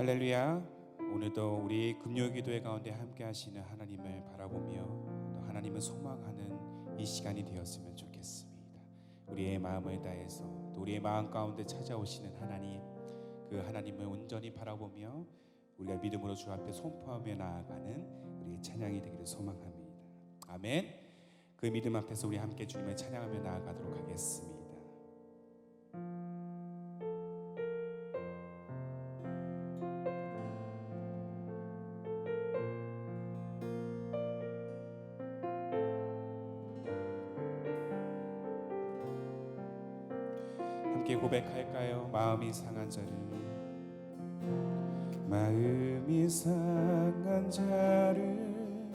할렐루야. 오늘도 우리 금요기도회 가운데 함께 하시는 하나님을 바라보며 또 하나님을 소망하는 이 시간이 되었으면 좋겠습니다. 우리의 마음을 다해서 또 우리의 마음 가운데 찾아오시는 하나님, 그 하나님을 온전히 바라보며 우리가 믿음으로 주 앞에 선포하며 나아가는 우리의 찬양이 되기를 소망합니다. 아멘. 그 믿음 앞에서 우리 함께 주님을 찬양하며 나아가도록 하겠습니다. 함께 고백할까요? 마음이 상한 자를, 마음이 상한 자를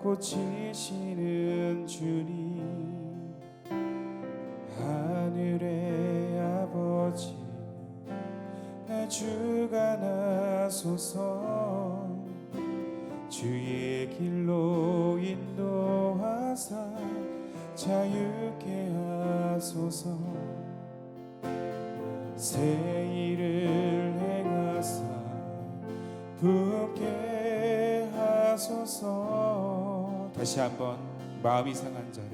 고치시는 주님, 하늘의 아버지 나 주관하소서. 주의 길로 인도하사 자유케 하소서. 새 일을 행하사 부게 하소서. 다시 한번 마음이 상한 자를,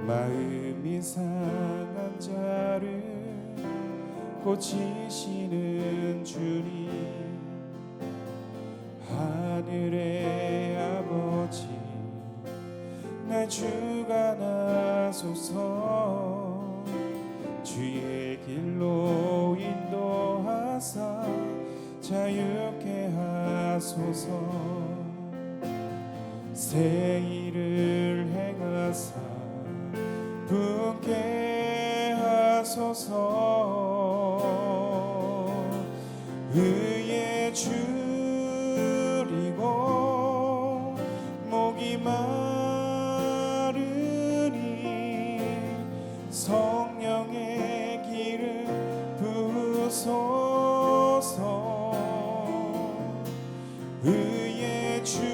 마음이 상한 자를 고치시는 주님, 하늘의 아버지 나 주관하소서. 주의 길로 인도하사 자유케 하소서. 새 일을 행하사 부게 하소서. 의에 줄이고 목이 마르니 성령의 길을 부소서. 의에 줄이고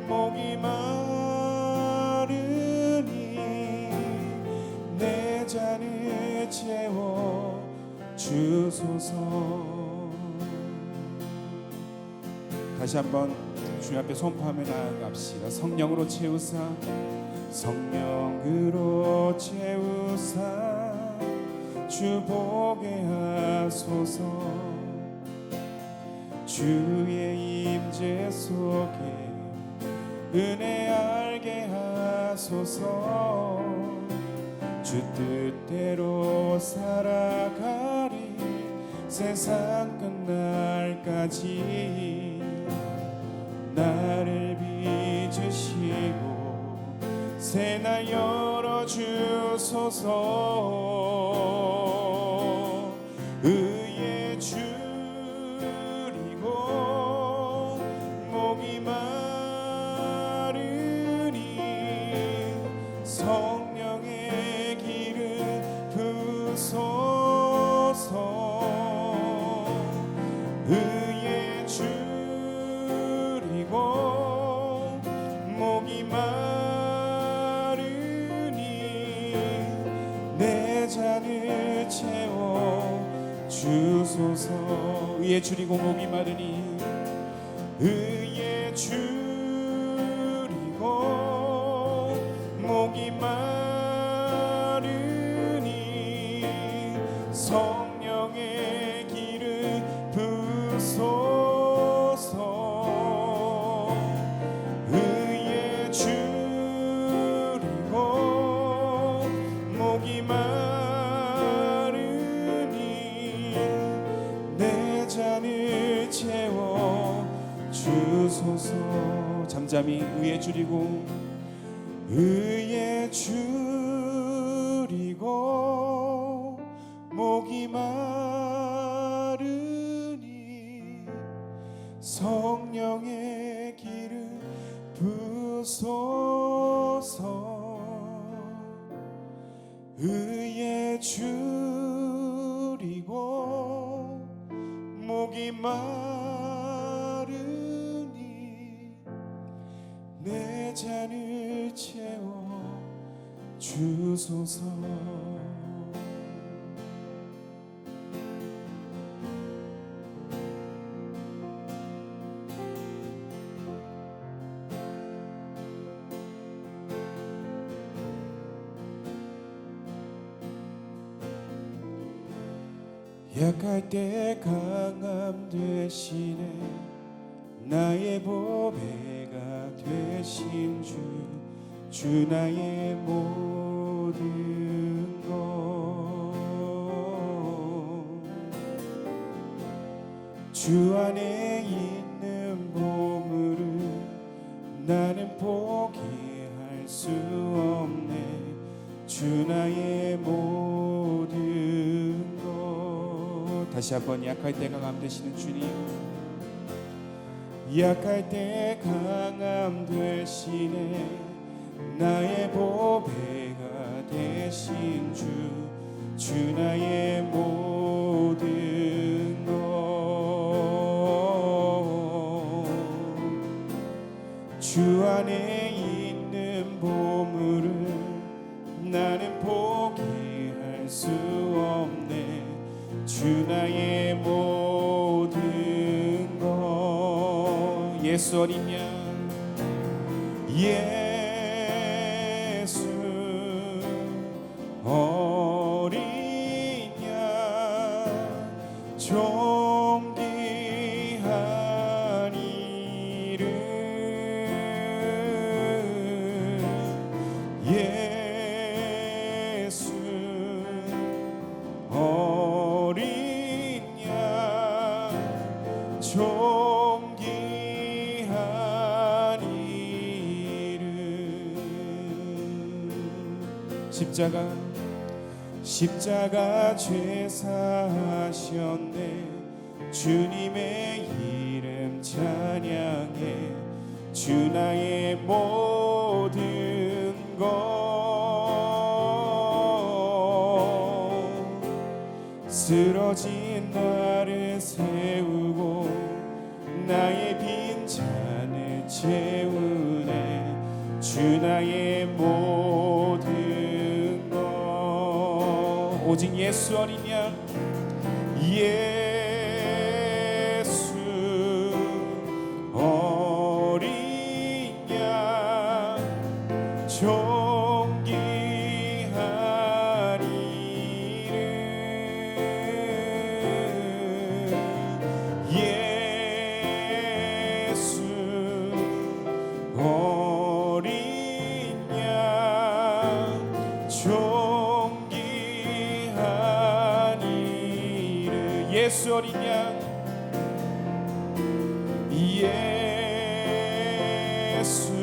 목이 마르니 내 잔을 채워 주소서. 다시 한번 주님 앞에 선포하며 나아갑시다. 성령으로 채우사, 성령으로 채우사 주 보게 하소서. 주의 임재 속에 은혜 알게 하소서. 주 뜻대로 살아가리 세상 끝날까지. 나를 빚으시고 새 날 열어주소서. 의에 줄이고 목이 마르니 성령의 길을 부소서. 의에 줄이고 목이 마르니 내 잔을 채워 주소서. 의에 줄이고 목이 마르니, 의에 줄이고 목이 마르니 성령의 길을 부소서. 의에 줄이고 목이 마르니 내 잔을 채워 주소서. 잠잠히 의에 줄이고, 의에 줄이고 목이 마르니 성령의 길을 부소서. 의에 줄이고 목이 마르니 내 잔을 채워 주소서. 약할 때 강함 되시네 나의 보배가 되신 주 나의 모든 것 주 안에 있는 보물을 나는 포기할 수 없네 주 나의 모든 것 다시 한번 약할 때 강함 되시는 주님 약할 때 강함 되시네 나의 보배가 되신 주 나의 모든 것 주 안에 있는 보물을 나는 포기할 수 없네 주 나의 모든 것 예수 어린 양 예수 어린 양 존귀한 이름 예수 어린 양 존귀한 이름 십자가 죄 사하셨네 주님의 이름 찬양해 주 나의 모든 것 쓰러진 나를 세우고 나의 빈잔을 채우네 주 나의 모든 것 오직 예수 어린 양 예수 어린 양 존귀한 이름 예수 어린 양 존귀한 이름 예수 어린 양 예수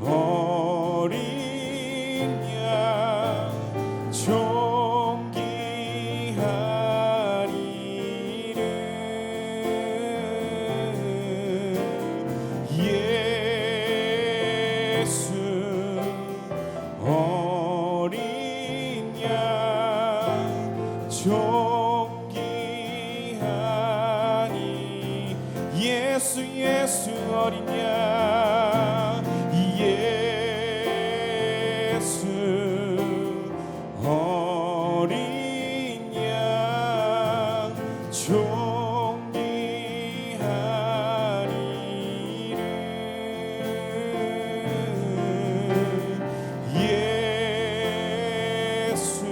어린 양 존귀한 이름 예수 어린 양 존귀한 이 예수 어린 양 예수 어린 양 존귀한 이름 예수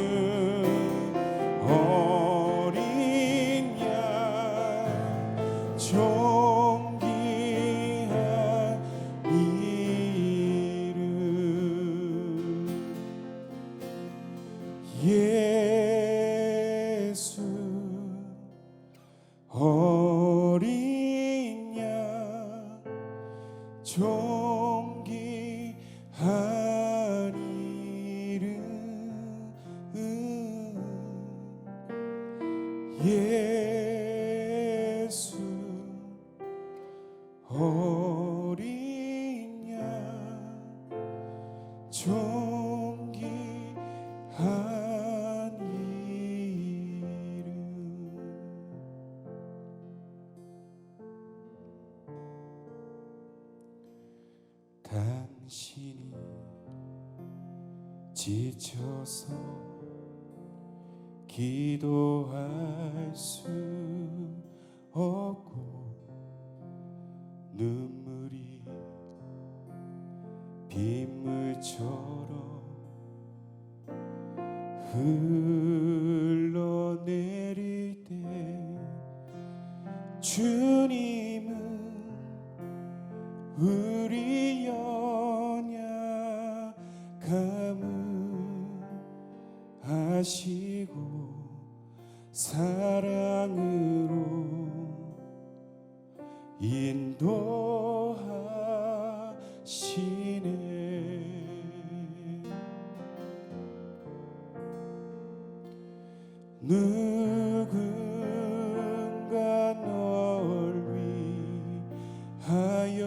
어린 양 존귀한 이름 예수 어린 양 존귀한 이름 예수 어린 양 존귀한 이름 당신이 지쳐서 기도할 수 없고 눈물이 빗물처럼 흘러내 주님은 우리 연약함을 아시고 사랑으로 인도하시네. 누군가 널 위하여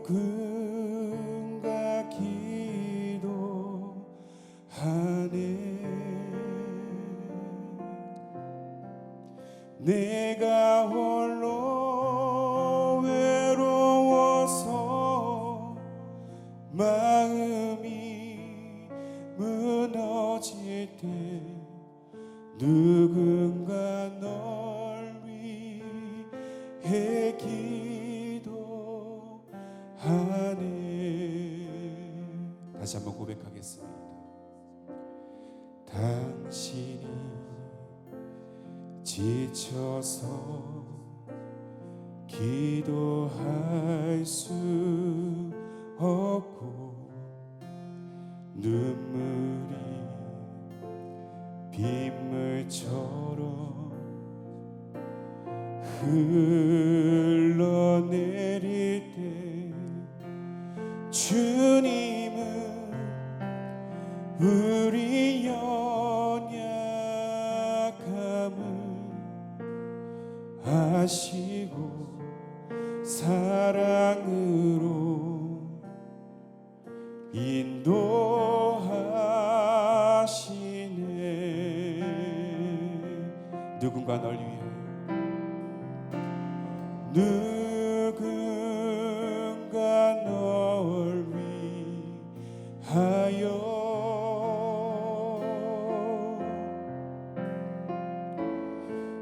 누군가 기도하네. 내가 홀로 외로워서 마음이 무너질 때 누군가 널 위해 기도하네. 다시 한번 고백하겠습니다. 당신이 지쳐서 기도할 수 없고 눈물이 빗물처럼 흘러내릴 때 주님은 우리 연약함을 아시고 사랑으로 인도하시네. 누군가 널 위하여 누군가 널 위하여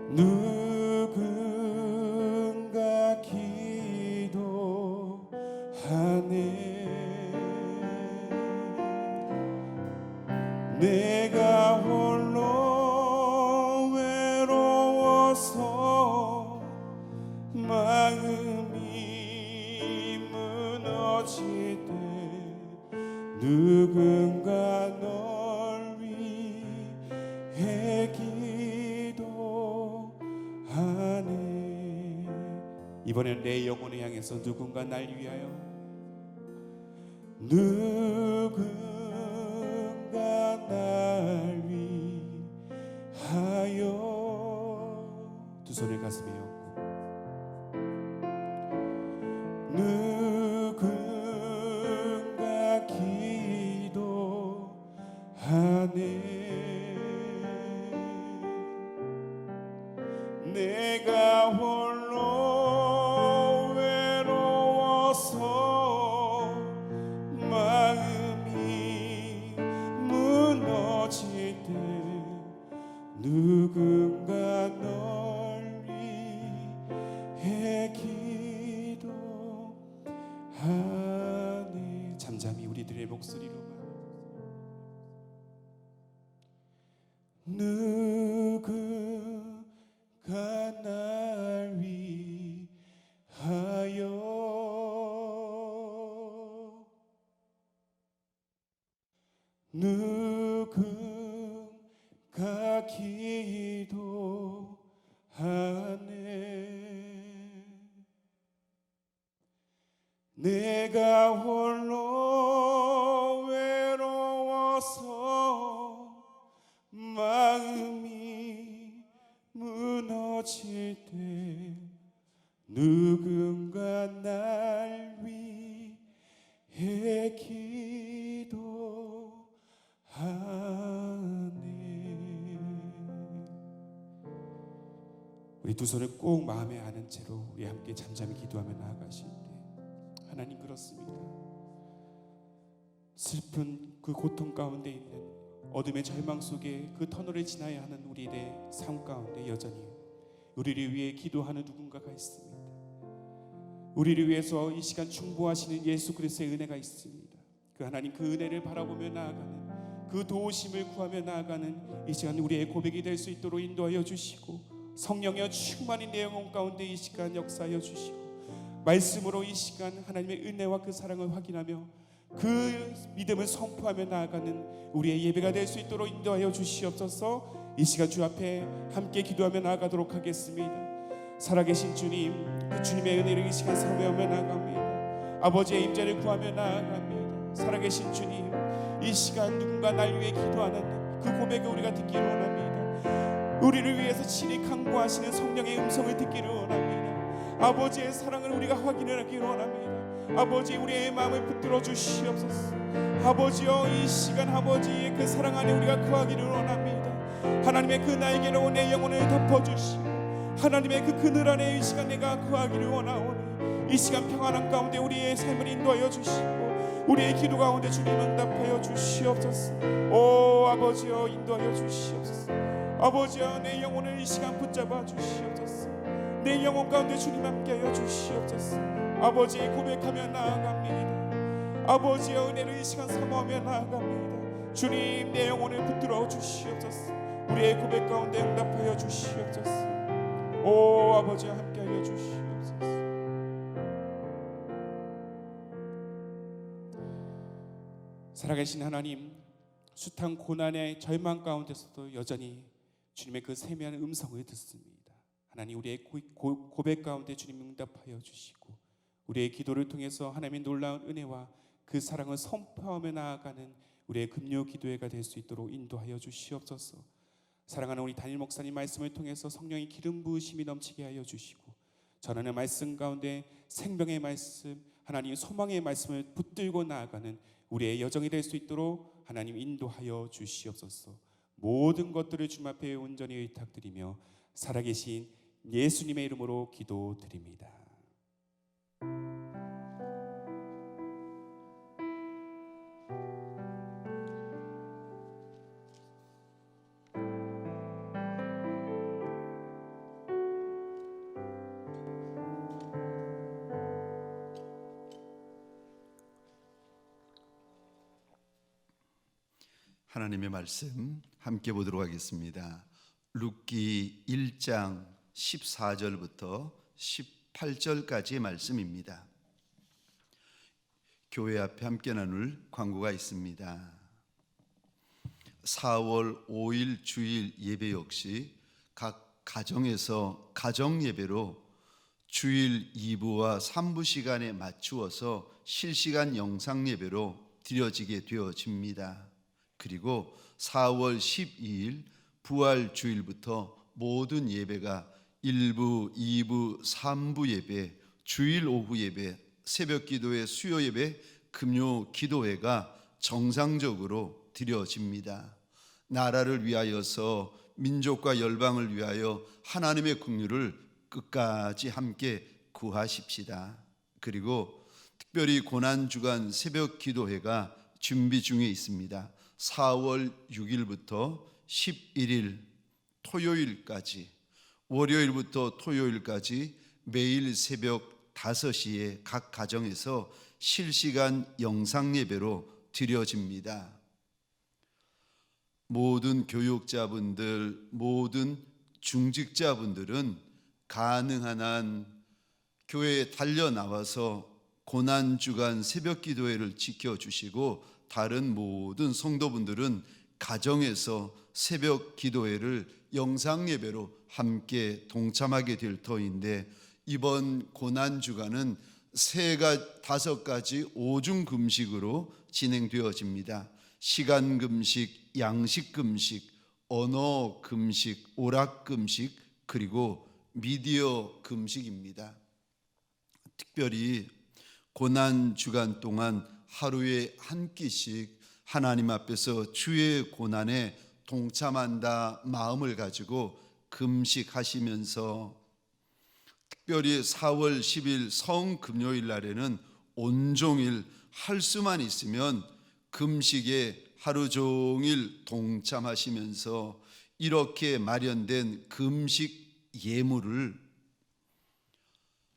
누군가 기도하네. 내가 홀로 외로워서 마음이 무너질 때 누군가 널 위해 기도하네. 이번엔 내 영혼을 향해서 누군가 날 위하여 누군가 날 위하여 두 손을 가슴에 얹고 누군가 기도하네. 내가 홀로 외로워서 마음이 무너질 때 누군가 널 위해 기도하네. 잠잠히 우리들의 목소리로만 누군가 날 위하여 누군가 기도하네. 내가 홀로 외로워서 마음이 무너질 때 누군가 날 위해 기도하네. 우리 두 손을 꼭 마음에 안은 채로 우리 함께 잠잠히 기도하며 나아가실 때 하나님, 그렇습니다. 슬픈 그 고통 가운데 있는 어둠의 절망 속에 그 터널을 지나야 하는 우리의 삶 가운데 여전히 우리를 위해 기도하는 누군가가 있습니다. 우리를 위해서 이 시간 충보하시는 예수 그리스도의 은혜가 있습니다. 그 하나님, 그 은혜를 바라보며 나아가는 그 도우심을 구하며 나아가는 이 시간 우리의 고백이 될 수 있도록 인도하여 주시고, 성령의 충만인 내 영혼 가운데 이 시간 역사하여 주시고, 말씀으로 이 시간 하나님의 은혜와 그 사랑을 확인하며 그 믿음을 선포하며 나아가는 우리의 예배가 될 수 있도록 인도하여 주시옵소서. 이 시간 주 앞에 함께 기도하며 나아가도록 하겠습니다. 살아계신 주님, 그 주님의 은혜를 이 시간 사모하며 나아갑니다. 아버지의 임재를 구하며 나아갑니다. 살아계신 주님, 이 시간 누군가 날 위해 기도하는 그 고백을 우리가 듣기를 원합니다. 우리를 위해서 친히 강구하시는 성령의 음성을 듣기를 원합니다. 아버지의 사랑을 우리가 확인을 하기를 원합니다. 아버지, 우리의 마음을 붙들어 주시옵소서. 아버지여, 이 시간 아버지의 그 사랑 안에 우리가 거하기를 원합니다. 하나님의 그 날개로 내 영혼을 덮어주시고, 하나님의 그 그늘 안에 이 시간 내가 거하기를 원하오니, 이 시간 평안한 가운데 우리의 삶을 인도하여 주시고, 우리의 기도 가운데 주님 응답하여 주시옵소서. 오 아버지여, 인도하여 주시옵소서. 아버지여, 내 영혼을 이 시간 붙잡아 주시옵소서. 내 영혼 가운데 주님 함께하여 주시옵소서. 아버지, 고백하며 나아갑니다. 아버지여, 은혜를 이 시간 사모하며 나아갑니다. 주님, 내 영혼을 붙들어 주시옵소서. 우리의 고백 가운데 응답하여 주시옵소서. 오 아버지여, 함께하여 주시옵소서. 살아계신 하나님, 숱한 고난의 절망 가운데서도 여전히 주님의 그 세미한 음성을 듣습니다. 하나님, 우리의 고백 가운데 주님 응답하여 주시고, 우리의 기도를 통해서 하나님의 놀라운 은혜와 그 사랑을 선포하며 나아가는 우리의 금요 기도회가 될 수 있도록 인도하여 주시옵소서. 사랑하는 우리 담임 목사님 말씀을 통해서 성령의 기름 부으심이 넘치게 하여 주시고, 전하는 말씀 가운데 생명의 말씀, 하나님 소망의 말씀을 붙들고 나아가는 우리의 여정이 될 수 있도록 하나님 인도하여 주시옵소서. 모든 것들을 주님 앞에 온전히 의탁드리며 살아계신 예수님의 이름으로 기도드립니다. 하나님의 말씀 함께 보도록 하겠습니다. 룻기 1장 14절부터 18절까지의 말씀입니다. 교회 앞에 함께 나눌 광고가 있습니다. 4월 5일 주일 예배 역시 각 가정에서 가정 예배로 주일 2부와 3부 시간에 맞추어서 실시간 영상 예배로 드려지게 되어집니다. 그리고 4월 12일 부활 주일부터 모든 예배가 1부, 2부, 3부 예배, 주일 오후 예배, 새벽 기도회, 수요 예배, 금요 기도회가 정상적으로 드려집니다. 나라를 위하여서, 민족과 열방을 위하여 하나님의 긍휼을 끝까지 함께 구하십시다. 그리고 특별히 고난주간 새벽 기도회가 준비 중에 있습니다. 4월 6일부터 11일 토요일까지, 월요일부터 토요일까지 매일 새벽 5시에 각 가정에서 실시간 영상 예배로 드려집니다. 모든 교육자분들, 모든 중직자분들은 가능한 한 교회에 달려 나와서 고난주간 새벽 기도회를 지켜주시고, 다른 모든 성도분들은 가정에서 새벽 기도회를 영상 예배로 함께 동참하게 될 터인데, 이번 고난주간은 5가지 5중 금식으로 진행되어집니다. 시간 금식, 양식 금식, 언어 금식, 오락 금식, 그리고 미디어 금식입니다. 특별히 고난주간 동안 하루에 한 끼씩 하나님 앞에서 주의 고난에 동참한다 마음을 가지고 금식하시면서, 특별히 4월 10일 성금요일 날에는 온종일 할 수만 있으면 금식에 하루 종일 동참하시면서 이렇게 마련된 금식 예물을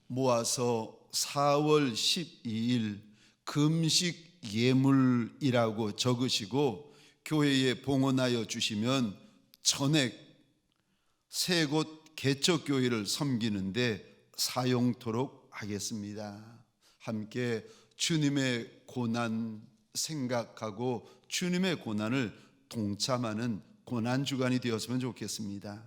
모아서 4월 12일 금식 예물이라고 적으시고 교회에 봉헌하여 주시면 전액 세 곳 개척교회를 섬기는데 사용토록 하겠습니다. 함께 주님의 고난 생각하고 주님의 고난을 동참하는 고난주간이 되었으면 좋겠습니다.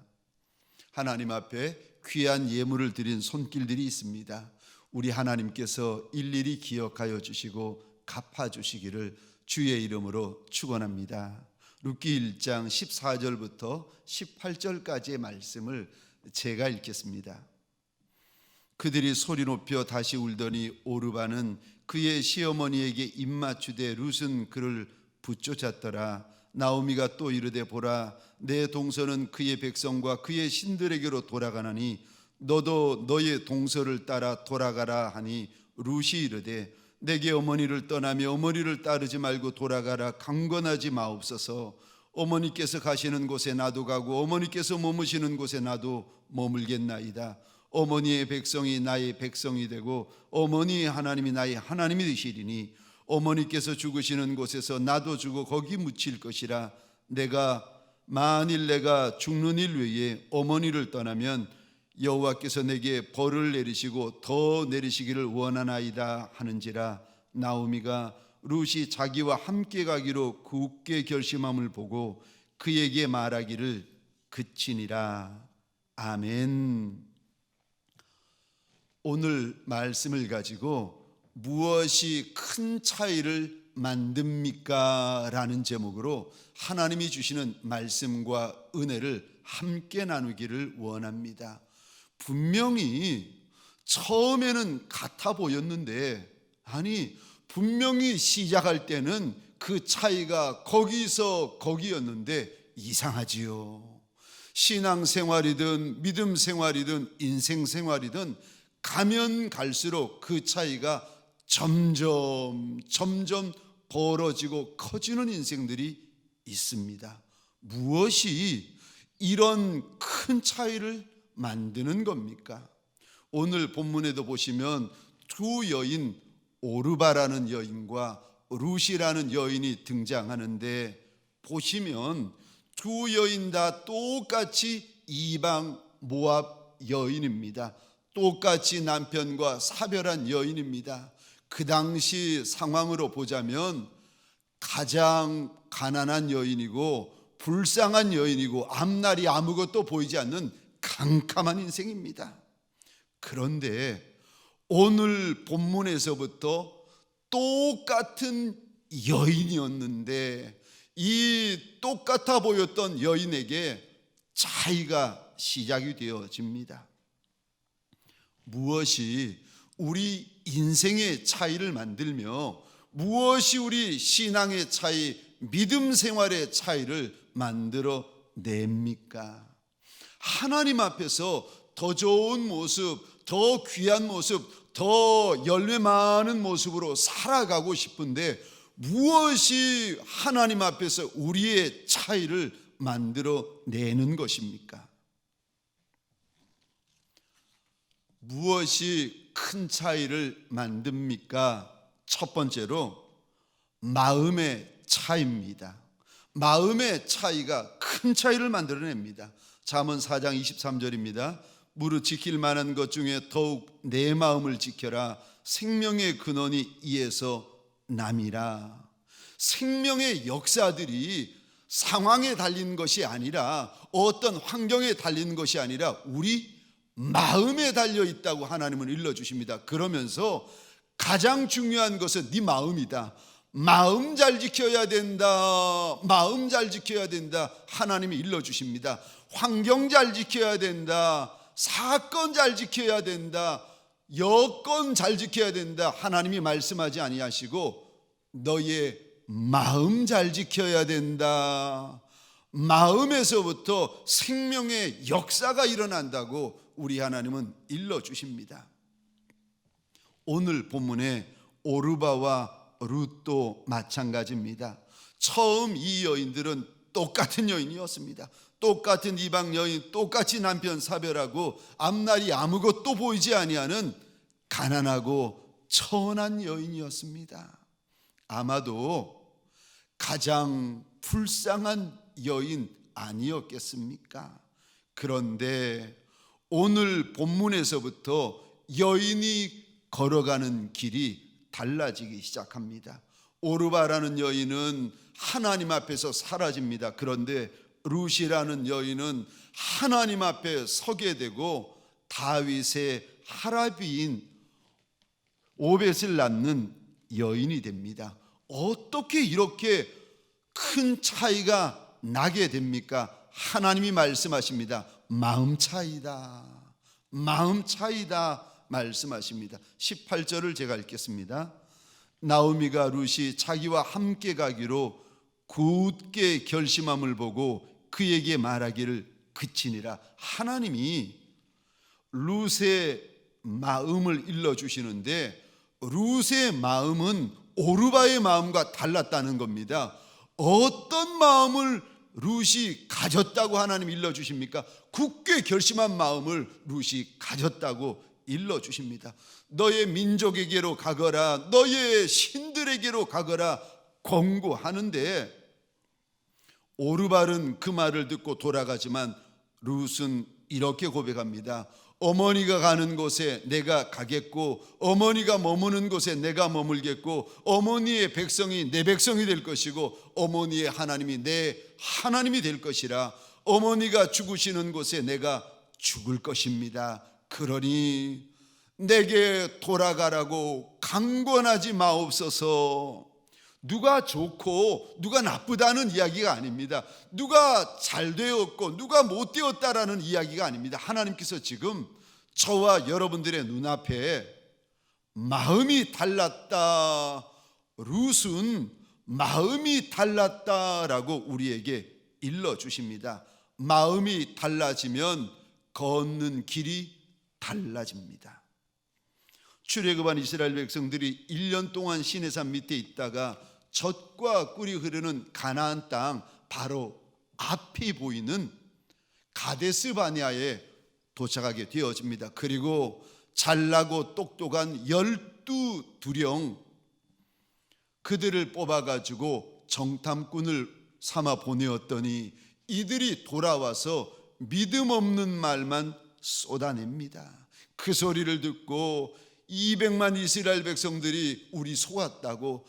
하나님 앞에 귀한 예물을 드린 손길들이 있습니다. 우리 하나님께서 일일이 기억하여 주시고 갚아주시기를 주의 이름으로 축원합니다. 룻기 1장 14절부터 18절까지의 말씀을 제가 읽겠습니다. 그들이 소리 높여 다시 울더니 오르바는 그의 시어머니에게 입맞추되 룻은 그를 붙쫓았더라. 나오미가 또 이르되 보라, 내 동서는 그의 백성과 그의 신들에게로 돌아가나니 너도 너의 동서를 따라 돌아가라 하니 룻이 이르되 내게 어머니를 떠나며 어머니를 따르지 말고 돌아가라. 강권하지 마옵소서. 어머니께서 가시는 곳에 나도 가고 어머니께서 머무시는 곳에 나도 머물겠나이다. 어머니의 백성이 나의 백성이 되고 어머니의 하나님이 나의 하나님이 되시리니 어머니께서 죽으시는 곳에서 나도 죽어 거기 묻힐 것이라. 만일 내가 죽는 일 외에 어머니를 떠나면 여호와께서 내게 벌을 내리시고 더 내리시기를 원하나이다 하는지라. 나오미가 룻이 자기와 함께 가기로 굳게 결심함을 보고 그에게 말하기를 그치니라. 아멘. 오늘 말씀을 가지고 무엇이 큰 차이를 만듭니까? 라는 제목으로 하나님이 주시는 말씀과 은혜를 함께 나누기를 원합니다. 분명히 처음에는 같아 보였는데, 분명히 시작할 때는 그 차이가 거기서 거기였는데 이상하지요. 신앙생활이든 믿음 생활이든 인생 생활이든 가면 갈수록 그 차이가 점점 벌어지고 커지는 인생들이 있습니다. 무엇이 이런 큰 차이를 만드는 겁니까? 오늘 본문에도 보시면 두 여인, 오르바라는 여인과 룻이라는 여인이 등장하는데, 보시면 두 여인 다 똑같이 이방 모압 여인입니다. 똑같이 남편과 사별한 여인입니다. 그 당시 상황으로 보자면 가장 가난한 여인이고 불쌍한 여인이고 앞날이 아무것도 보이지 않는 캄캄한 인생입니다. 그런데 오늘 본문에서부터 똑같은 여인이었는데 이 똑같아 보였던 여인에게 차이가 시작이 되어집니다. 무엇이 우리 인생의 차이를 만들며 무엇이 우리 신앙의 차이, 믿음 생활의 차이를 만들어 냅니까? 하나님 앞에서 더 좋은 모습, 더 귀한 모습, 더 열매 많은 모습으로 살아가고 싶은데 무엇이 하나님 앞에서 우리의 차이를 만들어 내는 것입니까? 무엇이 큰 차이를 만듭니까? 첫 번째로 마음의 차이입니다. 마음의 차이가 큰 차이를 만들어냅니다. 잠언 4장 23절입니다. 무릇 지킬 만한 것 중에 더욱 내 마음을 지켜라. 생명의 근원이 이에서 남이라. 생명의 역사들이 상황에 달린 것이 아니라, 어떤 환경에 달린 것이 아니라 우리 마음에 달려 있다고 하나님은 일러주십니다. 그러면서 가장 중요한 것은 네 마음이다. 마음 잘 지켜야 된다. 마음 잘 지켜야 된다. 하나님이 일러주십니다. 환경 잘 지켜야 된다. 사건 잘 지켜야 된다. 여건 잘 지켜야 된다. 하나님이 말씀하지 아니하시고 너의 마음 잘 지켜야 된다. 마음에서부터 생명의 역사가 일어난다고 우리 하나님은 일러주십니다. 오늘 본문의 오르바와 룻도 마찬가지입니다. 처음 이 여인들은 똑같은 여인이었습니다. 똑같은 이방 여인, 똑같이 남편 사별하고 앞날이 아무것도 보이지 아니하는 가난하고 천한 여인이었습니다. 아마도 가장 불쌍한 여인 아니었겠습니까? 그런데 오늘 본문에서부터 여인이 걸어가는 길이 달라지기 시작합니다. 오르바라는 여인은 하나님 앞에서 사라집니다. 그런데 룻이라는 여인은 하나님 앞에 서게 되고 다윗의 할아비인 오벳을 낳는 여인이 됩니다. 어떻게 이렇게 큰 차이가 나게 됩니까? 하나님이 말씀하십니다. 마음 차이다. 마음 차이다 말씀하십니다. 18절을 제가 읽겠습니다. 나오미가 룻이 자기와 함께 가기로 굳게 결심함을 보고 그에게 말하기를 그치니라. 하나님이 룻의 마음을 일러주시는데 룻의 마음은 오르바의 마음과 달랐다는 겁니다. 어떤 마음을 룻이 가졌다고 하나님 일러주십니까? 굳게 결심한 마음을 룻이 가졌다고 일러주십니다. 너의 민족에게로 가거라, 너의 신들에게로 가거라 권고하는데 오르발은 그 말을 듣고 돌아가지만 룻은 이렇게 고백합니다. 어머니가 가는 곳에 내가 가겠고 어머니가 머무는 곳에 내가 머물겠고 어머니의 백성이 내 백성이 될 것이고 어머니의 하나님이 내 하나님이 될 것이라. 어머니가 죽으시는 곳에 내가 죽을 것입니다. 그러니 내게 돌아가라고 강권하지 마옵소서. 누가 좋고 누가 나쁘다는 이야기가 아닙니다. 누가 잘 되었고 누가 못 되었다라는 이야기가 아닙니다. 하나님께서 지금 저와 여러분들의 눈앞에 마음이 달랐다, 룻은 마음이 달랐다라고 우리에게 일러주십니다. 마음이 달라지면 걷는 길이 달라집니다. 출애굽한 이스라엘 백성들이 1년 동안 시내산 밑에 있다가 젖과 꿀이 흐르는 가나안 땅 바로 앞이 보이는 가데스 바네아에 도착하게 되어집니다. 그리고 잘나고 똑똑한 12두령 그들을 뽑아가지고 정탐꾼을 삼아 보내었더니 이들이 돌아와서 믿음 없는 말만 쏟아냅니다. 그 소리를 듣고 200만 이스라엘 백성들이 우리 속았다고,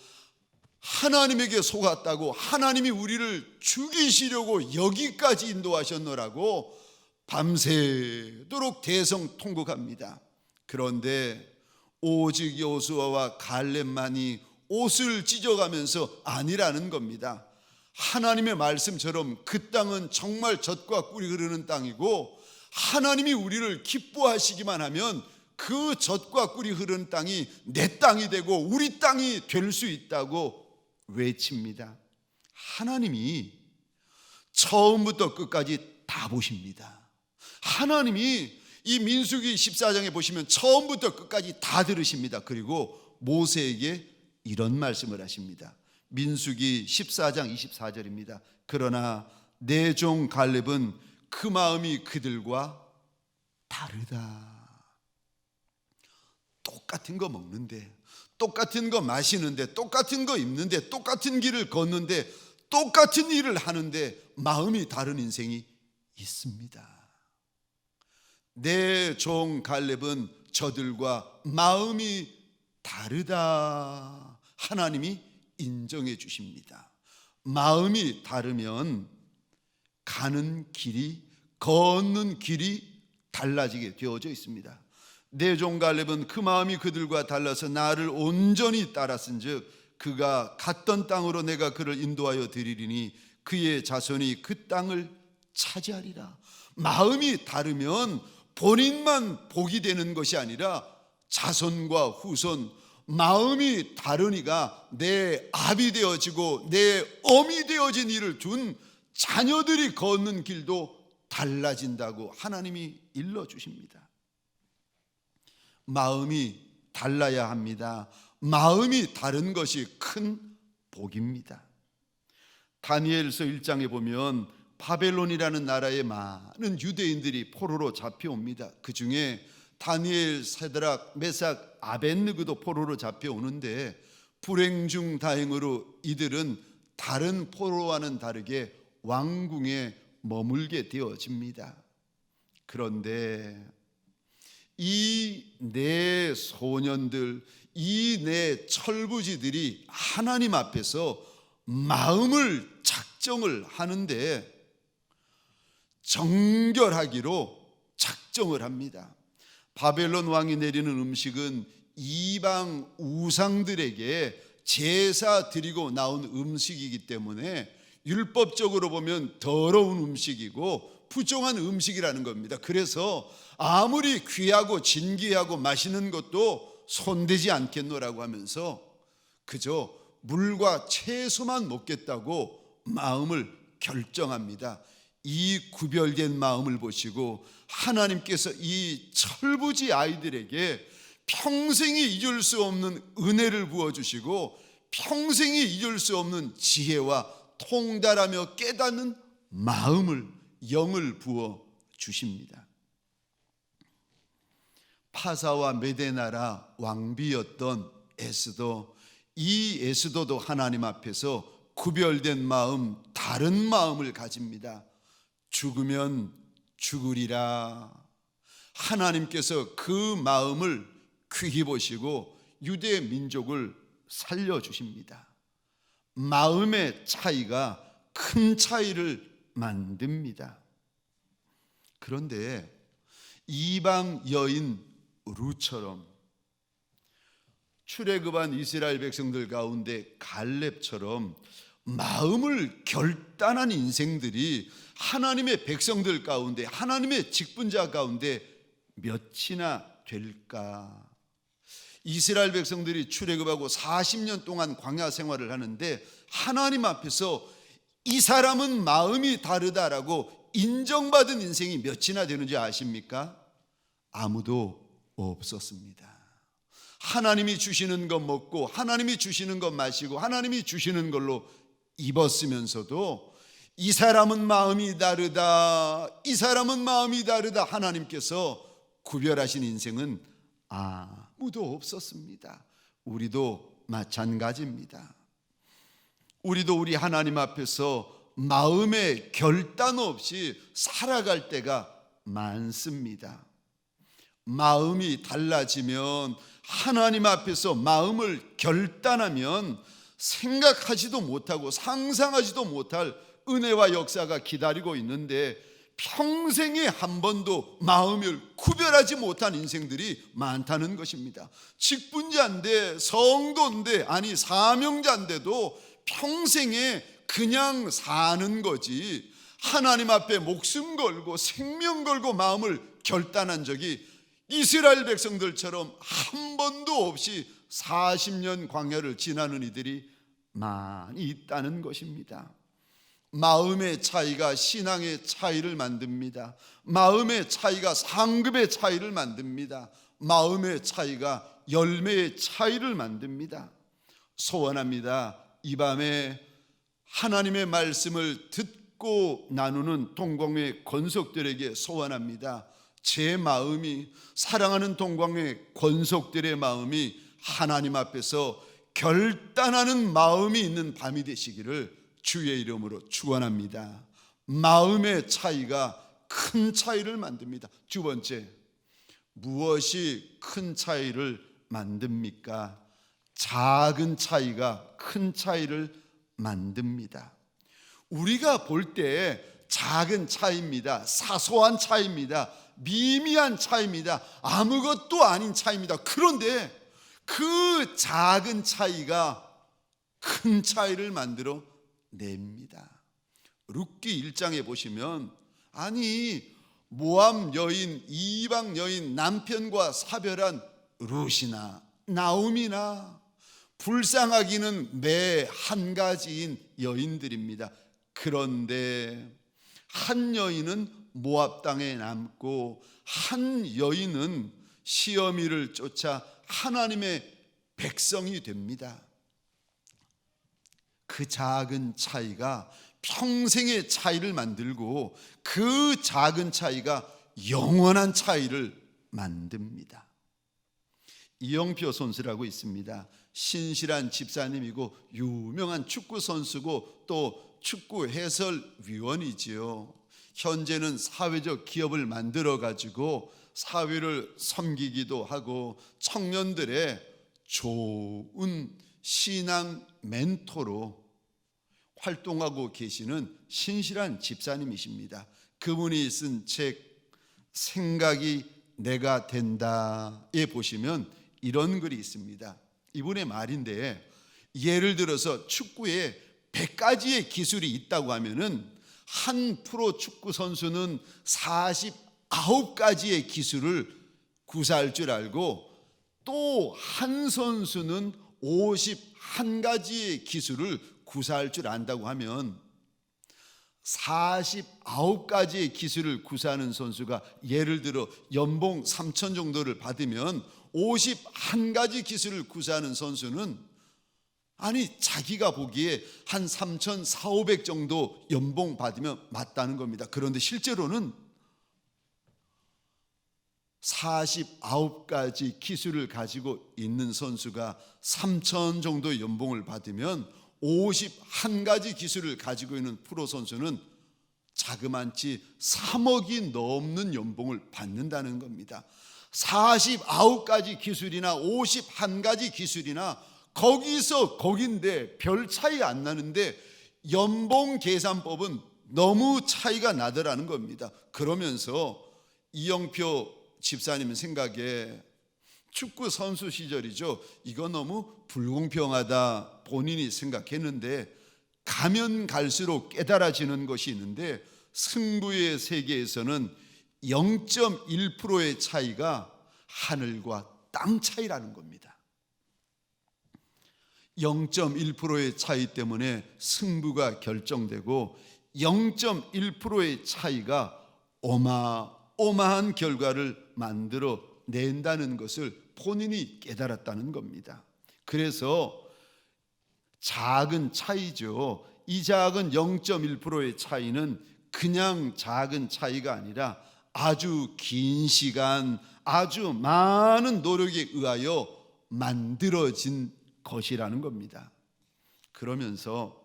하나님에게 속았다고, 하나님이 우리를 죽이시려고 여기까지 인도하셨노라고 밤새도록 대성통곡합니다. 그런데 오직 여호수아와 갈렙만이 옷을 찢어가면서 아니라는 겁니다. 하나님의 말씀처럼 그 땅은 정말 젖과 꿀이 흐르는 땅이고 하나님이 우리를 기뻐하시기만 하면 그 젖과 꿀이 흐르는 땅이 내 땅이 되고 우리 땅이 될 수 있다고 외칩니다. 하나님이 처음부터 끝까지 다 보십니다. 하나님이 이 민수기 14장에 보시면 처음부터 끝까지 다 들으십니다. 그리고 모세에게 이런 말씀을 하십니다. 민수기 14장 24절입니다. 그러나 내 종 갈렙은 그 마음이 그들과 다르다. 똑같은 거 먹는데, 똑같은 거 마시는데, 똑같은 거 입는데, 똑같은 길을 걷는데, 똑같은 일을 하는데 마음이 다른 인생이 있습니다. 내 종 갈렙은 저들과 마음이 다르다. 하나님이 인정해 주십니다. 마음이 다르면 가는 길이, 걷는 길이 달라지게 되어져 있습니다. 내 종 갈렙은 그 마음이 그들과 달라서 나를 온전히 따랐은즉 그가 갔던 땅으로 내가 그를 인도하여 드리리니 그의 자손이 그 땅을 차지하리라. 마음이 다르면 본인만 복이 되는 것이 아니라 자손과 후손, 마음이 다르니까 내 압이 되어지고 내 엄이 되어진 이를 둔 자녀들이 걷는 길도 달라진다고 하나님이 일러주십니다. 마음이 달라야 합니다. 마음이 다른 것이 큰 복입니다. 다니엘서 1장에 보면 바벨론이라는 나라에 많은 유대인들이 포로로 잡혀옵니다. 그 중에 다니엘, 세드락, 메삭, 아벳느고도 포로로 잡혀오는데 불행 중 다행으로 이들은 다른 포로와는 다르게 왕궁에 머물게 되어집니다. 그런데 이 네 소년들, 이 네 철부지들이 하나님 앞에서 마음을 작정을 하는데 정결하기로 작정을 합니다. 바벨론 왕이 내리는 음식은 이방 우상들에게 제사 드리고 나온 음식이기 때문에 율법적으로 보면 더러운 음식이고 부정한 음식이라는 겁니다. 그래서 아무리 귀하고 진귀하고 맛있는 것도 손대지 않겠노라고 하면서 그저 물과 채소만 먹겠다고 마음을 결정합니다. 이 구별된 마음을 보시고 하나님께서 이 철부지 아이들에게 평생이 잊을 수 없는 은혜를 부어주시고 평생이 잊을 수 없는 지혜와 통달하며 깨닫는 마음을, 영을 부어주십니다. 파사와 메데나라 왕비였던 에스더, 이 에스더도 하나님 앞에서 구별된 마음, 다른 마음을 가집니다. 죽으면 죽으리라. 하나님께서 그 마음을 귀히 보시고 유대 민족을 살려주십니다. 마음의 차이가 큰 차이를 만듭니다. 그런데 이방 여인 루처럼 출애굽한 이스라엘 백성들 가운데 갈렙처럼 마음을 결단한 인생들이 하나님의 백성들 가운데, 하나님의 직분자 가운데 몇이나 될까? 이스라엘 백성들이 출애굽하고 40년 동안 광야 생활을 하는데 하나님 앞에서 이 사람은 마음이 다르다라고 인정받은 인생이 몇이나 되는지 아십니까? 아무도 없었습니다. 하나님이 주시는 것 먹고 하나님이 주시는 것 마시고 하나님이 주시는 걸로 입었으면서도 이 사람은 마음이 다르다, 이 사람은 마음이 다르다 하나님께서 구별하신 인생은 아무도 없었습니다. 우리도 마찬가지입니다. 우리도 우리 하나님 앞에서 마음의 결단 없이 살아갈 때가 많습니다. 마음이 달라지면, 하나님 앞에서 마음을 결단하면 생각하지도 못하고 상상하지도 못할 은혜와 역사가 기다리고 있는데 평생에 한 번도 마음을 구별하지 못한 인생들이 많다는 것입니다. 직분자인데, 성도인데, 아니 사명자인데도 평생에 그냥 사는 거지 하나님 앞에 목숨 걸고 생명 걸고 마음을 결단한 적이 이스라엘 백성들처럼 한 번도 없이 40년 광야를 지나는 이들이 많이 있다는 것입니다. 마음의 차이가 신앙의 차이를 만듭니다. 마음의 차이가 상급의 차이를 만듭니다. 마음의 차이가 열매의 차이를 만듭니다. 소원합니다. 이 밤에 하나님의 말씀을 듣고 나누는 동광회 권속들에게 소원합니다. 제 마음이, 사랑하는 동광회 권속들의 마음이 하나님 앞에서 결단하는 마음이 있는 밤이 되시기를 주의 이름으로 축원합니다. 마음의 차이가 큰 차이를 만듭니다. 두 번째, 무엇이 큰 차이를 만듭니까? 작은 차이가 큰 차이를 만듭니다. 우리가 볼 때 작은 차이입니다. 사소한 차이입니다. 미미한 차이입니다. 아무것도 아닌 차이입니다. 그런데 그 작은 차이가 큰 차이를 만들어 냅니다. 룻기 1장에 보시면, 아니 모압 여인, 이방 여인, 남편과 사별한 룻이나 나오미나 불쌍하기는 매 한 가지인 여인들입니다. 그런데 한 여인은 모압 땅에 남고 한 여인은 시어미를 쫓아 하나님의 백성이 됩니다. 그 작은 차이가 평생의 차이를 만들고 그 작은 차이가 영원한 차이를 만듭니다. 이영표 선수라고 있습니다. 신실한 집사님이고 유명한 축구 선수고 또 축구 해설위원이지요. 현재는 사회적 기업을 만들어 가지고 사회를 섬기기도 하고 청년들의 좋은 신앙 멘토로 활동하고 계시는 신실한 집사님이십니다. 그분이 쓴 책 생각이 내가 된다에 보시면 이런 글이 있습니다. 이분의 말인데, 예를 들어서 축구에 100가지의 기술이 있다고 하면은 한 프로 축구 선수는 49가지의 기술을 구사할 줄 알고 또 한 선수는 51가지의 기술을 구사할 줄 안다고 하면 49가지의 기술을 구사하는 선수가 예를 들어 연봉 3천 정도를 받으면 51가지 기술을 구사하는 선수는 자기가 보기에 한 3,400 정도 연봉 받으면 맞다는 겁니다. 그런데 실제로는 49가지 기술을 가지고 있는 선수가 3천 정도 연봉을 받으면 51가지 기술을 가지고 있는 프로 선수는 자그만치 3억이 넘는 연봉을 받는다는 겁니다. 49가지 기술이나 51가지 기술이나 거기서 거긴데 별 차이 안 나는데 연봉 계산법은 너무 차이가 나더라는 겁니다. 그러면서 이영표 집사님 생각에 축구 선수 시절이죠. 이거 너무 불공평하다 본인이 생각했는데 가면 갈수록 깨달아지는 것이 있는데 승부의 세계에서는 0.1%의 차이가 하늘과 땅 차이라는 겁니다. 0.1%의 차이 때문에 승부가 결정되고 0.1%의 차이가 어마어마한 결과를 만들어 낸다는 것을 본인이 깨달았다는 겁니다. 그래서 작은 차이죠. 이 작은 0.1%의 차이는 그냥 작은 차이가 아니라 아주 긴 시간, 아주 많은 노력에 의하여 만들어진 것이라는 겁니다. 그러면서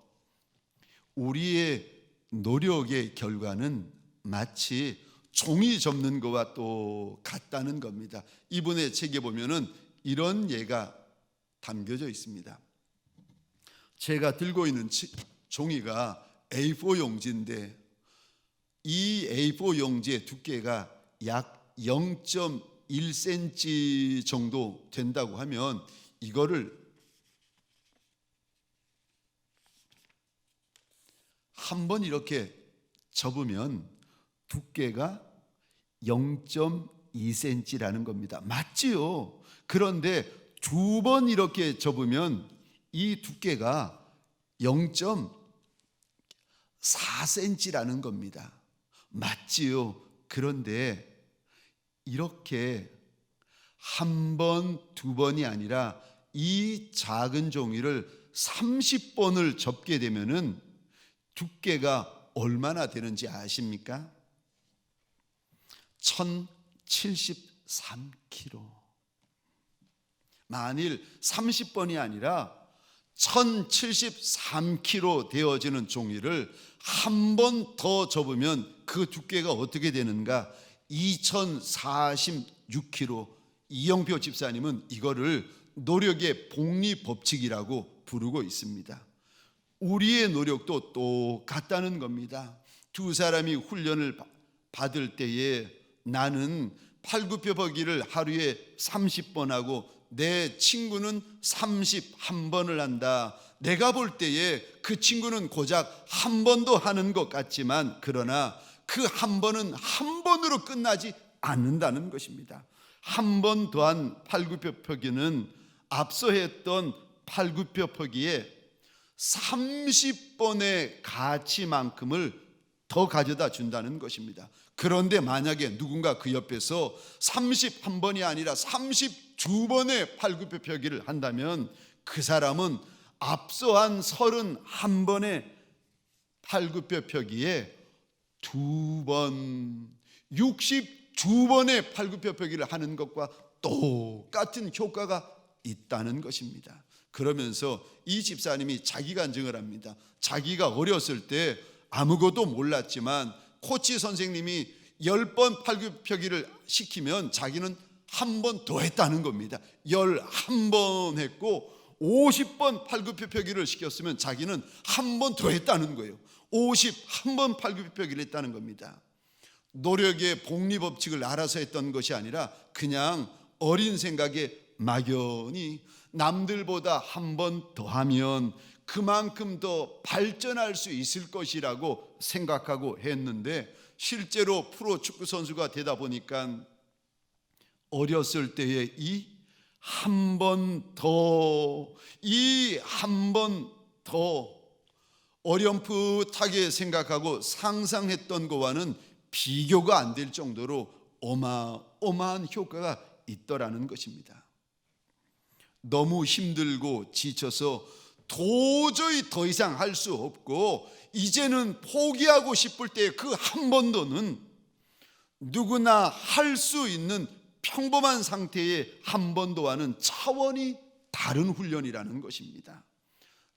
우리의 노력의 결과는 마치 종이 접는 것과 또 같다는 겁니다. 이분의 책에 보면은 이런 예가 담겨져 있습니다. 제가 들고 있는 종이가 A4 용지인데 이 A4 용지의 두께가 약 0.1cm 정도 된다고 하면 이거를 한번 이렇게 접으면 두께가 0.2cm라는 겁니다. 맞지요? 그런데 두 번 이렇게 접으면 이 두께가 0.4cm라는 겁니다. 맞지요? 그런데 이렇게 한 번, 두 번이 아니라 이 작은 종이를 30번을 접게 되면은 두께가 얼마나 되는지 아십니까? 1073kg. 만일 30번이 아니라 1073kg 되어지는 종이를 한 번 더 접으면 그 두께가 어떻게 되는가? 2046kg. 이영표 집사님은 이거를 노력의 복리법칙이라고 부르고 있습니다. 우리의 노력도 똑같다는 겁니다. 두 사람이 훈련을 받을 때에 나는 팔굽혀펴기를 하루에 30번 하고 내 친구는 31번을 한다. 내가 볼 때에 그 친구는 고작 한 번도 하는 것 같지만 그러나 그 한 번은 한 번으로 끝나지 않는다는 것입니다. 한 번 더한 팔굽혀펴기는 앞서 했던 팔굽혀펴기에 30번의 가치만큼을 더 가져다 준다는 것입니다. 그런데 만약에 누군가 그 옆에서 31번이 아니라 32번의 팔굽혀펴기를 한다면 그 사람은 앞서한 31번의 팔굽혀펴기에 2번, 2번의 팔굽혀펴기를 하는 것과 똑같은 효과가 있다는 것입니다. 그러면서 이 집사님이 자기 간증을 합니다. 자기가 어렸을 때 아무것도 몰랐지만 코치 선생님이 10번 팔굽혀펴기를 시키면 자기는 한 번 더 했다는 겁니다. 11번 했고 50번 팔굽혀펴기를 시켰으면 자기는 한 번 더 했다는 거예요. 51번 팔굽혀펴기를 했다는 겁니다. 노력의 복리법칙을 알아서 했던 것이 아니라 그냥 어린 생각에 막연히 남들보다 한 번 더 하면 그만큼 더 발전할 수 있을 것이라고 생각하고 했는데, 실제로 프로 축구 선수가 되다 보니까 어렸을 때의 이 한 번 더, 이 한 번 더 어렴풋하게 생각하고 상상했던 것과는 비교가 안 될 정도로 어마어마한 효과가 있더라는 것입니다. 너무 힘들고 지쳐서 도저히 더 이상 할 수 없고 이제는 포기하고 싶을 때 그 한 번 더는 누구나 할 수 있는 평범한 상태의 한 번 더와는 차원이 다른 훈련이라는 것입니다.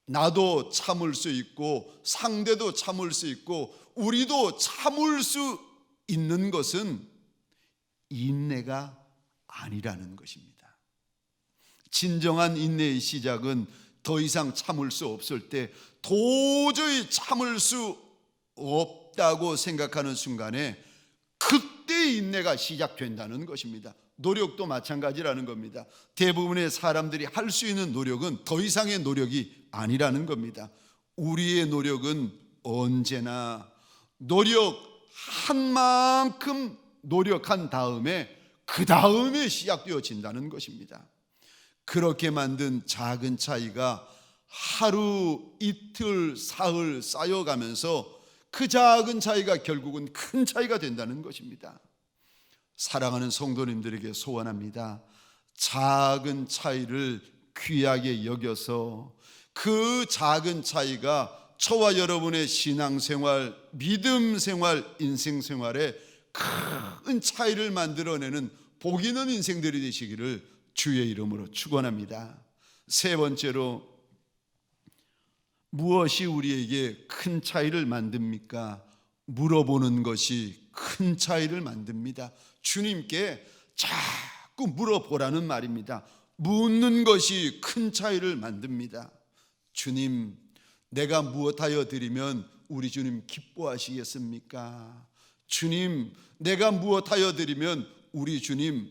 나도 참을 수 있고 상대도 참을 수 있고 우리도 참을 수 있는 것은 인내가 아니라는 것입니다. 진정한 인내의 시작은 더 이상 참을 수 없을 때, 도저히 참을 수 없다고 생각하는 순간에 그때 인내가 시작된다는 것입니다. 노력도 마찬가지라는 겁니다. 대부분의 사람들이 할 수 있는 노력은 더 이상의 노력이 아니라는 겁니다. 우리의 노력은 언제나 노력한 만큼 노력한 다음에 그 다음에 시작되어진다는 것입니다. 그렇게 만든 작은 차이가 하루, 이틀, 사흘 쌓여가면서 그 작은 차이가 결국은 큰 차이가 된다는 것입니다. 사랑하는 성도님들에게 소원합니다. 작은 차이를 귀하게 여겨서 그 작은 차이가 저와 여러분의 신앙생활, 믿음생활, 인생생활에 큰 차이를 만들어내는 복 있는 인생들이 되시기를 주의 이름으로 축원합니다. 세 번째로, 무엇이 우리에게 큰 차이를 만듭니까? 물어보는 것이 큰 차이를 만듭니다. 주님께 자꾸 물어보라는 말입니다. 묻는 것이 큰 차이를 만듭니다. 주님, 내가 무엇하여 드리면 우리 주님 기뻐하시겠습니까? 주님, 내가 무엇하여 드리면 우리 주님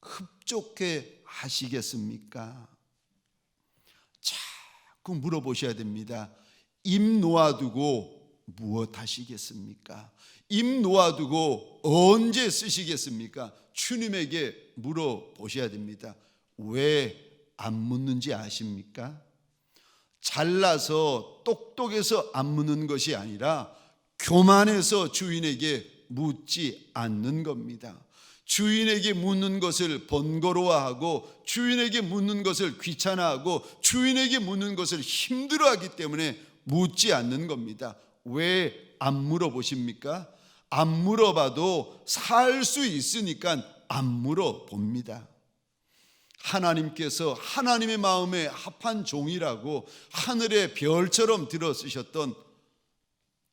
흡족해 하시겠습니까? 자꾸 물어보셔야 됩니다. 입 놓아두고 무엇 하시겠습니까? 입 놓아두고 언제 쓰시겠습니까? 주님에게 물어보셔야 됩니다. 왜 안 묻는지 아십니까? 잘나서 똑똑해서 안 묻는 것이 아니라 교만해서 주인에게 묻지 않는 겁니다. 주인에게 묻는 것을 번거로워하고 주인에게 묻는 것을 귀찮아하고 주인에게 묻는 것을 힘들어하기 때문에 묻지 않는 겁니다. 왜 안 물어보십니까? 안 물어봐도 살 수 있으니까 안 물어봅니다. 하나님께서 하나님의 마음에 합한 종이라고 하늘의 별처럼 들어쓰셨던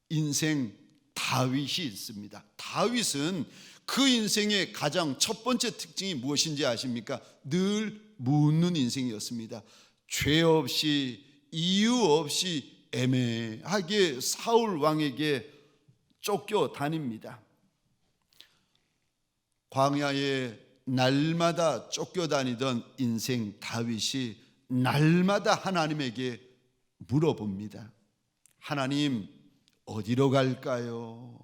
인생 다윗이 있습니다. 다윗은 그 인생의 가장 첫 번째 특징이 무엇인지 아십니까? 늘 묻는 인생이었습니다. 죄 없이 이유 없이 애매하게 사울 왕에게 쫓겨다닙니다. 광야에 날마다 쫓겨다니던 인생 다윗이 날마다 하나님에게 물어봅니다. 하나님, 어디로 갈까요?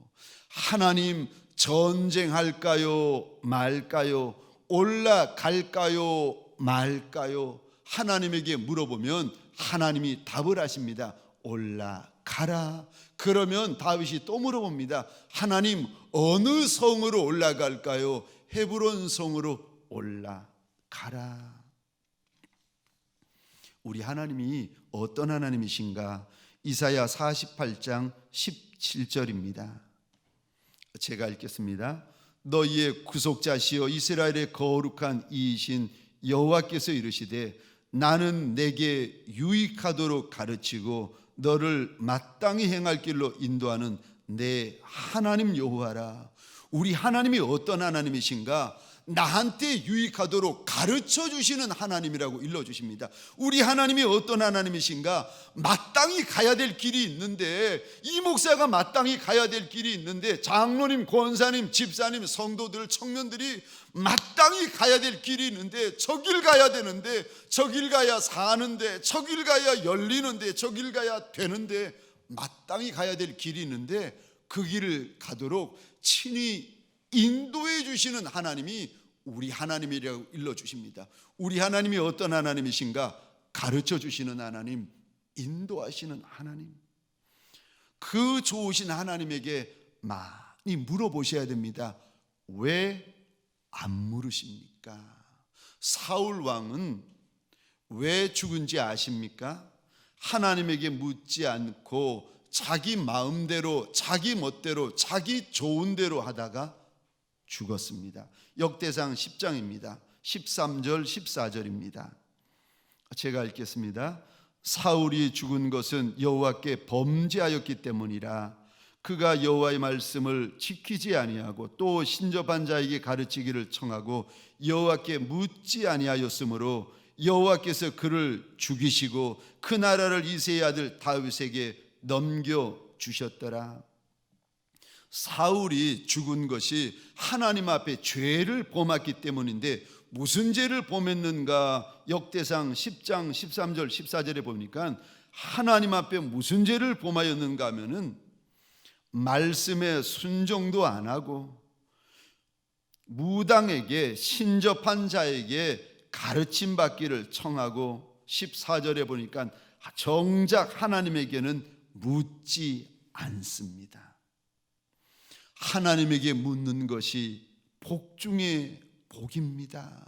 하나님, 전쟁할까요? 말까요? 올라갈까요? 말까요? 하나님에게 물어보면 하나님이 답을 하십니다. 올라가라. 그러면 다윗이 또 물어봅니다. 하나님, 어느 성으로 올라갈까요? 헤브론 성으로 올라가라. 우리 하나님이 어떤 하나님이신가? 이사야 48장 17절입니다. 제가 읽겠습니다. 너희의 구속자시여 이스라엘의 거룩한 이이신 여호와께서 이르시되 나는 내게 유익하도록 가르치고 너를 마땅히 행할 길로 인도하는 내 하나님 여호와라. 우리 하나님이 어떤 하나님이신가? 나한테 유익하도록 가르쳐 주시는 하나님이라고 일러주십니다. 우리 하나님이 어떤 하나님이신가? 마땅히 가야 될 길이 있는데, 이 목사가 마땅히 가야 될 길이 있는데, 장로님, 권사님, 집사님, 성도들, 청년들이 마땅히 가야 될 길이 있는데, 저 길 가야 되는데, 저 길 가야 사는데, 저 길 가야 열리는데, 저 길 가야 되는데, 마땅히 가야 될 길이 있는데 그 길을 가도록 친히 인도해 주시는 하나님이 우리 하나님이라고 일러주십니다. 우리 하나님이 어떤 하나님이신가? 가르쳐 주시는 하나님, 인도하시는 하나님. 그 좋으신 하나님에게 많이 물어보셔야 됩니다. 왜 안 물으십니까? 사울 왕은 왜 죽은지 아십니까? 하나님에게 묻지 않고 자기 마음대로, 자기 멋대로, 자기 좋은 대로 하다가 죽었습니다. 역대상 10장입니다. 13절 14절입니다. 제가 읽겠습니다. 사울이 죽은 것은 여호와께 범죄하였기 때문이라. 그가 여호와의 말씀을 지키지 아니하고 또 신접한 자에게 가르치기를 청하고 여호와께 묻지 아니하였으므로 여호와께서 그를 죽이시고 그 나라를 이새의 아들 다윗에게 넘겨 주셨더라. 사울이 죽은 것이 하나님 앞에 죄를 범했기 때문인데 무슨 죄를 범했는가? 역대상 10장 13절 14절에 보니까 하나님 앞에 무슨 죄를 범하였는가 하면은 말씀에 순종도 안 하고 무당에게, 신접한 자에게 가르침 받기를 청하고 14절에 보니까 정작 하나님에게는 묻지 않습니다. 하나님에게 묻는 것이 복 중에 복입니다.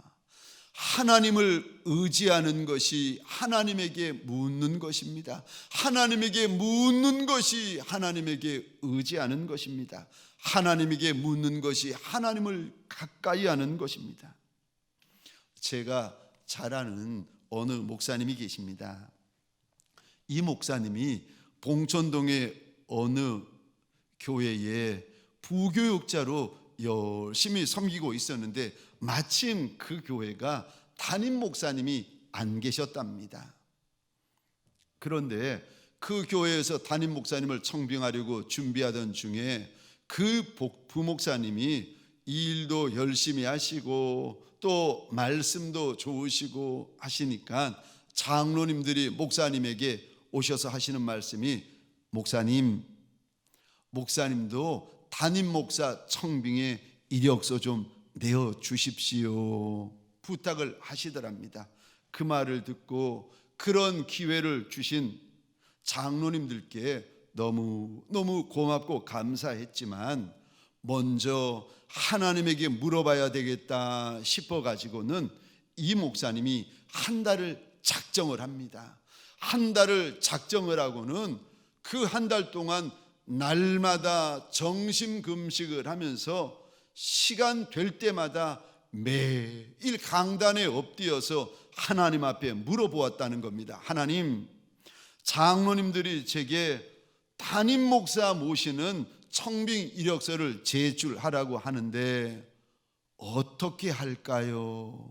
하나님을 의지하는 것이 하나님에게 묻는 것입니다. 하나님에게 묻는 것이 하나님에게 의지하는 것입니다. 하나님에게 묻는 것이 하나님을 가까이 하는 것입니다. 제가 잘 아는 어느 목사님이 계십니다. 이 목사님이 봉천동의 어느 교회에 부교육자로 열심히 섬기고 있었는데 마침 그 교회가 담임 목사님이 안 계셨답니다. 그런데 그 교회에서 담임 목사님을 청빙하려고 준비하던 중에 그 부목사님이 일도 열심히 하시고 또 말씀도 좋으시고 하시니까 장로님들이 목사님에게 오셔서 하시는 말씀이 목사님도 담임 목사 청빙에 이력서 좀 내어 주십시오 부탁을 하시더랍니다. 그 말을 듣고 그런 기회를 주신 장로님들께 너무 고맙고 감사했지만 먼저 하나님에게 물어봐야 되겠다 싶어 가지고는 이 목사님이 한 달을 작정을 합니다. 한 달을 작정을 하고는 그 한 달 동안 날마다 정심금식을 하면서 시간 될 때마다 매일 강단에 엎드려서 하나님 앞에 물어보았다는 겁니다. 하나님, 장로님들이 제게 담임 목사 모시는 청빙 이력서를 제출하라고 하는데 어떻게 할까요?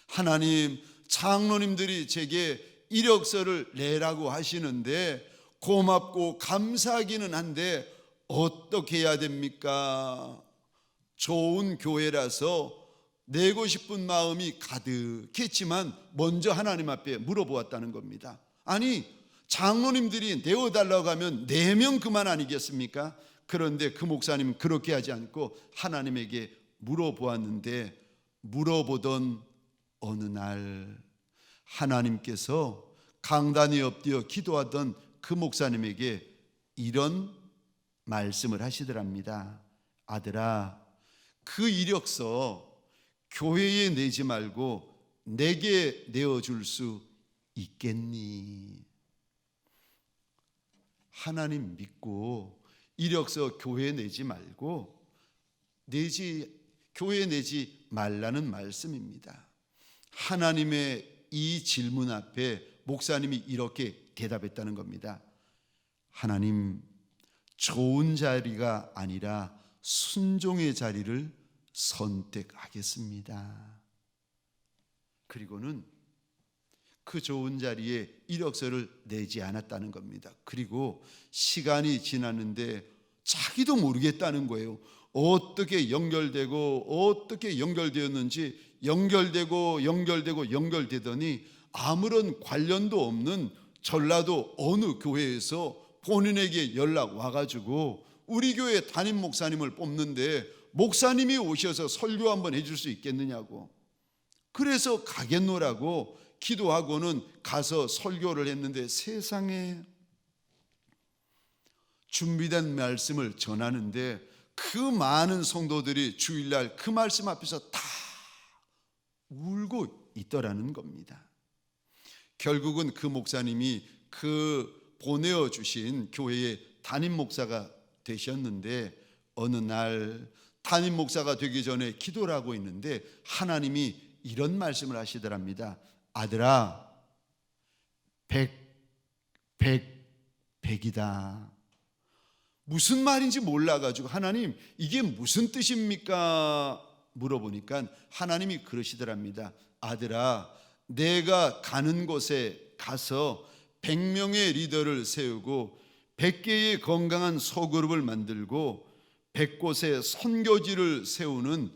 하나님, 장로님들이 제게 이력서를 내라고 하시는데 고맙고 감사하기는 한데 어떻게 해야 됩니까? 좋은 교회라서 내고 싶은 마음이 가득했지만 먼저 하나님 앞에 물어보았다는 겁니다. 아니, 장로님들이 내어달라고 하면 내면 그만 아니겠습니까? 그런데 그 목사님은 그렇게 하지 않고 하나님에게 물어보았는데 물어보던 어느 날 하나님께서 강단에 엎드려 기도하던 그 목사님에게 이런 말씀을 하시더랍니다. 아들아, 그 이력서 교회에 내지 말고 내게 내어줄 수 있겠니? 하나님 믿고 이력서 교회에 내지 말고 교회에 내지 말라는 말씀입니다. 하나님의 이 질문 앞에 목사님이 이렇게 대답했다는 겁니다. 하나님, 좋은 자리가 아니라 순종의 자리를 선택하겠습니다. 그리고는 그 좋은 자리에 이력서를 내지 않았다는 겁니다. 그리고 시간이 지났는데 자기도 모르겠다는 거예요. 어떻게 연결되었는지 연결되더니 아무런 관련도 없는 전라도 어느 교회에서 본인에게 연락 와가지고 우리 교회 담임 목사님을 뽑는데 목사님이 오셔서 설교 한번 해줄 수 있겠느냐고. 그래서 가겠노라고 기도하고는 가서 설교를 했는데 세상에, 준비된 말씀을 전하는데 그 많은 성도들이 주일날 그 말씀 앞에서 다 울고 있더라는 겁니다. 결국은 그 목사님이 그 보내어 주신 교회의 담임 목사가 되셨는데, 어느 날 담임 목사가 되기 전에 기도를 하고 있는데 하나님이 이런 말씀을 하시더랍니다. 아들아, 100이다. 무슨 말인지 몰라가지고 하나님 이게 무슨 뜻입니까? 물어보니까 하나님이 그러시더랍니다. 아들아, 내가 가는 곳에 가서 100명의 리더를 세우고 100개의 건강한 소그룹을 만들고 100곳에 선교지를 세우는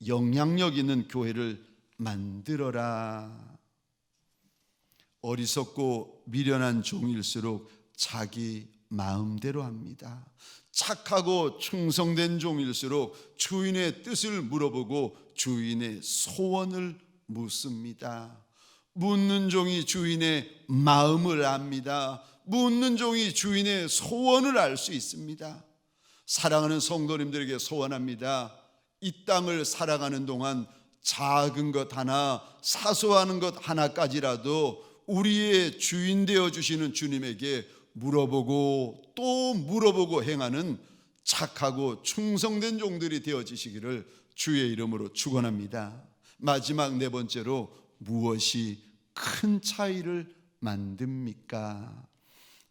영향력 있는 교회를 만들어라. 어리석고 미련한 종일수록 자기 마음대로 합니다. 착하고 충성된 종일수록 주인의 뜻을 물어보고 주인의 소원을 묻습니다. 묻는 종이 주인의 마음을 압니다. 묻는 종이 주인의 소원을 알 수 있습니다. 사랑하는 성도님들에게 소원합니다. 이 땅을 살아가는 동안 작은 것 하나, 사소한 것 하나까지라도 우리의 주인 되어 주시는 주님에게 물어보고 또 물어보고 행하는 착하고 충성된 종들이 되어지시기를 주의 이름으로 축원합니다. 마지막 네 번째로, 무엇이 큰 차이를 만듭니까?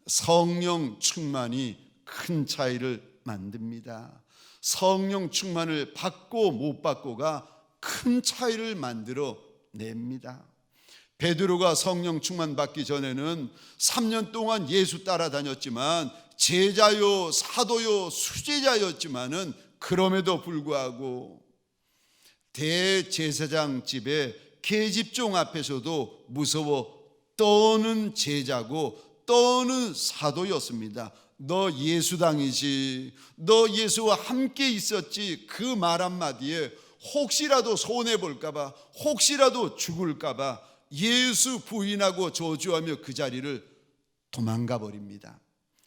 성령 충만이 큰 차이를 만듭니다. 성령 충만을 받고 못 받고가 큰 차이를 만들어 냅니다. 베드로가 성령 충만 받기 전에는 3년 동안 예수 따라다녔지만 제자요 사도요 수제자였지만은 그럼에도 불구하고 대제사장 집에 계집종 앞에서도 무서워 떠는 제자고 떠는 사도였습니다. 너 예수당이지, 너 예수와 함께 있었지, 그 말 한마디에 혹시라도 손해볼까봐, 혹시라도 죽을까봐 예수 부인하고 저주하며 그 자리를 도망가 버립니다.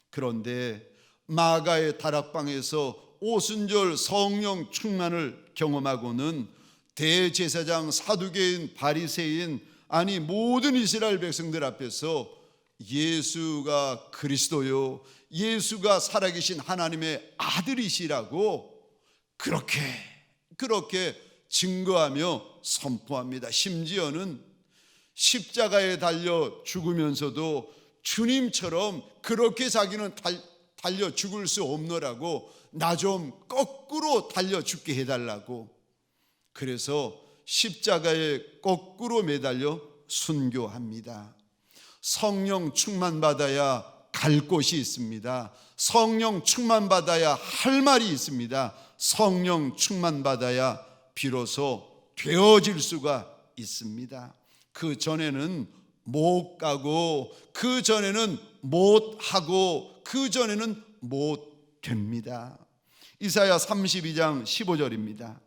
그런데 마가의 다락방에서 오순절 성령 충만을 경험하고는 대제사장, 사두개인, 바리새인, 아니 모든 이스라엘 백성들 앞에서 예수가 그리스도요, 예수가 살아계신 하나님의 아들이시라고 그렇게 증거하며 선포합니다. 심지어는 십자가에 달려 죽으면서도 주님처럼 그렇게 자기는 달려 죽을 수 없노라고, 나 좀 거꾸로 달려 죽게 해달라고. 그래서 십자가에 거꾸로 매달려 순교합니다. 성령 충만 받아야 갈 곳이 있습니다. 성령 충만 받아야 할 말이 있습니다. 성령 충만 받아야 비로소 되어질 수가 있습니다. 그 전에는 못 가고, 그 전에는 못 하고, 그 전에는 못 됩니다. 이사야 32장 15절입니다.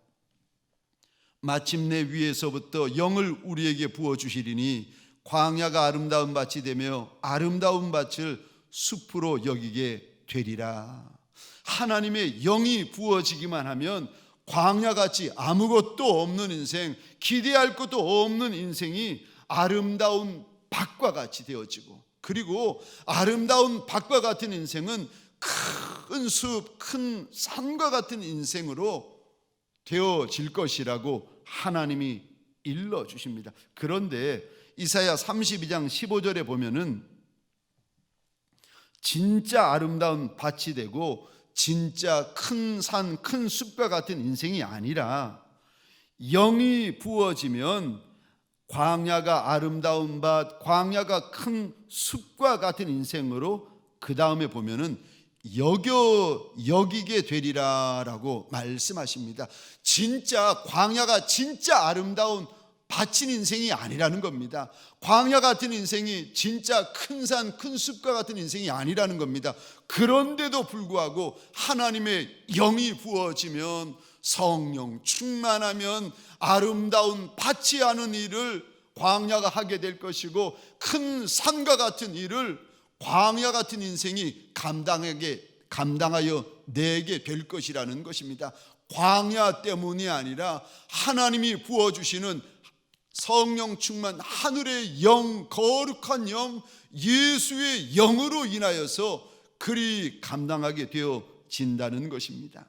마침내 위에서부터 영을 우리에게 부어주시리니 광야가 아름다운 밭이 되며 아름다운 밭을 숲으로 여기게 되리라. 하나님의 영이 부어지기만 하면 광야같이 아무것도 없는 인생, 기대할 것도 없는 인생이 아름다운 밭과 같이 되어지고, 그리고 아름다운 밭과 같은 인생은 큰 숲, 큰 산과 같은 인생으로 되어질 것이라고 하나님이 일러주십니다. 그런데 이사야 32장 15절에 보면은 진짜 아름다운 밭이 되고 진짜 큰 산, 큰 숲과 같은 인생이 아니라 영이 부어지면 광야가 아름다운 밭, 광야가 큰 숲과 같은 인생으로 그 다음에 보면은 여기게 되리라라고 말씀하십니다. 진짜 광야가 진짜 아름다운 밭인 인생이 아니라는 겁니다. 광야 같은 인생이 진짜 큰 산, 큰 숲과 같은 인생이 아니라는 겁니다. 그런데도 불구하고 하나님의 영이 부어지면, 성령 충만하면 아름다운 밭이 하는 일을 광야가 하게 될 것이고, 큰 산과 같은 일을 광야 같은 인생이 감당하여 내게 될 것이라는 것입니다. 광야 때문이 아니라 하나님이 부어주시는 성령 충만, 하늘의 영, 거룩한 영, 예수의 영으로 인하여서 그리 감당하게 되어진다는 것입니다.